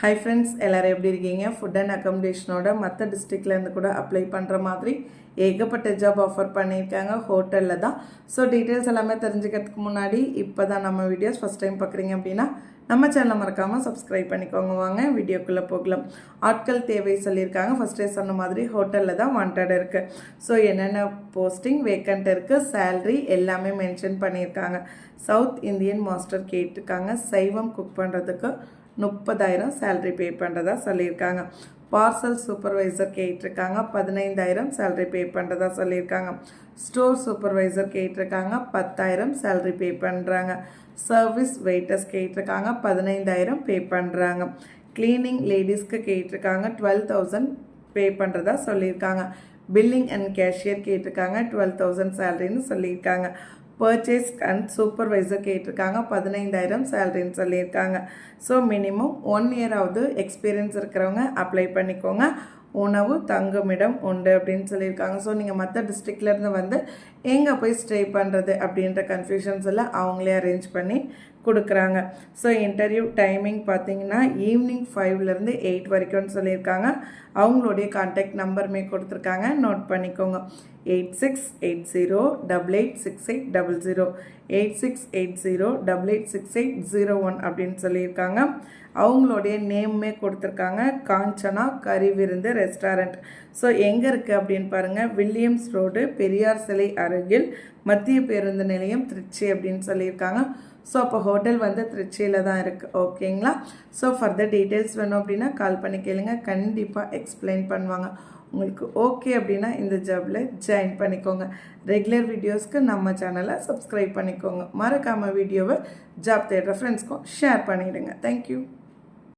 Hi friends, எல்லாரும் எப்படி இருக்கீங்க? ஃபுட் அண்ட் அக்கமடேஷனோட மற்ற டிஸ்ட்ரிக்ட்லேருந்து கூட அப்ளை பண்ணுற மாதிரி ஏகப்பட்ட ஜாப் ஆஃபர் பண்ணியிருக்காங்க ஹோட்டலில் தான். ஸோ டீட்டெயில்ஸ் எல்லாமே தெரிஞ்சுக்கிறதுக்கு முன்னாடி இப்போ தான் நம்ம வீடியோஸ் ஃபஸ்ட் டைம் பார்க்குறீங்க அப்படின்னா நம்ம சேனலை மறக்காமல் சப்ஸ்கிரைப் பண்ணிக்கோங்க. வாங்க வீடியோக்குள்ளே போகலாம். ஆட்கள் தேவை சொல்லியிருக்காங்க. ஃபஸ்ட்டே சொன்ன மாதிரி ஹோட்டலில் தான் வாண்டட் இருக்குது. ஸோ என்னென்ன போஸ்டிங் வேக்கண்ட் இருக்குது, சேல்ரி எல்லாமே மென்ஷன் பண்ணியிருக்காங்க. சவுத் இந்தியன் மாஸ்டர் கேட்டிருக்காங்க. சைவம் குக் பண்ணுறதுக்கு 30,000 சேலரி பே பண்ணுறதா சொல்லியிருக்காங்க. பார்சல் சூப்பர்வைசர் கேட்டிருக்காங்க. 15,000 சேலரி பே பண்ணுறதா சொல்லியிருக்காங்க. ஸ்டோர் சூப்பர்வைசர் கேட்டிருக்காங்க. 10,000 சேலரி பே பண்ணுறாங்க. சர்வீஸ் வெயிட்டர்ஸ் கேட்டிருக்காங்க. 15,000 பே பண்ணுறாங்க. கிளீனிங் லேடிஸ்க்கு கேட்டிருக்காங்க. 12,000 பே பண்ணுறதா சொல்லியிருக்காங்க. பில்லிங் அண்ட் கேஷியர் கேட்டிருக்காங்க. 12,000 சேலரின்னு சொல்லியிருக்காங்க. பர்ச்சேஸ் அண்ட் சூப்பர்வைசர் கேட்டிருக்காங்க. 15,000 சேலரின்னு சொல்லியிருக்காங்க. ஸோ மினிமம் 1 இயராவது எக்ஸ்பீரியன்ஸ் இருக்கிறவங்க அப்ளை பண்ணிக்கோங்க. உணவு தங்குமிடம் உண்டு அப்படின்னு சொல்லியிருக்காங்க. ஸோ நீங்கள் மற்ற டிஸ்ட்ரிக்ட்லேருந்து வந்து எங்கே போய் ஸ்டே பண்ணுறது அப்படின்ற கன்ஃபியூஷன்ஸ் எல்லாம் அவங்களே அரேஞ்ச் பண்ணி கொடுக்குறாங்க. ஸோ இன்டர்வியூ டைமிங் பார்த்தீங்கன்னா ஈவினிங் 5லேருந்து 8 வரைக்கும்னு சொல்லியிருக்காங்க. அவங்களுடைய கான்டாக்ட் நம்பருமே கொடுத்துருக்காங்க, நோட் பண்ணிக்கோங்க. 8680886800 8680886801 அப்படின்னு சொல்லியிருக்காங்க. அவங்களுடைய நேம்மே கொடுத்துருக்காங்க, காஞ்சனா கறி விருந்து ரெஸ்டாரண்ட். ஸோ எங்கே இருக்குது அப்படின்னு பாருங்கள், வில்லியம்ஸ் ரோடு, பெரியார் சிலை அருகில், மத்திய பேருந்து நிலையம், திருச்சி அப்படின்னு சொல்லியிருக்காங்க. ஸோ அப்போ ஹோட்டல் வந்து திருச்சியில் தான் இருக்குது. ஓகேங்களா? ஸோ ஃபர்தர் டீட்டெயில்ஸ் வேணும் அப்படின்னா கால் பண்ணி கேளுங்க, கண்டிப்பாக எக்ஸ்பிளைன் பண்ணுவாங்க. உங்களுக்கு ஓகே அப்படின்னா இந்த ஜாபில் ஜாயின் பண்ணிக்கோங்க. ரெகுலர் வீடியோஸ்க்கு நம்ம சேனலை சப்ஸ்கிரைப் பண்ணிக்கோங்க. மறக்காமல் வீடியோவை ஜாப் தேடுற ஃப்ரெண்ட்ஸ்க்கும் ஷேர் பண்ணிவிடுங்க. தேங்க்யூ.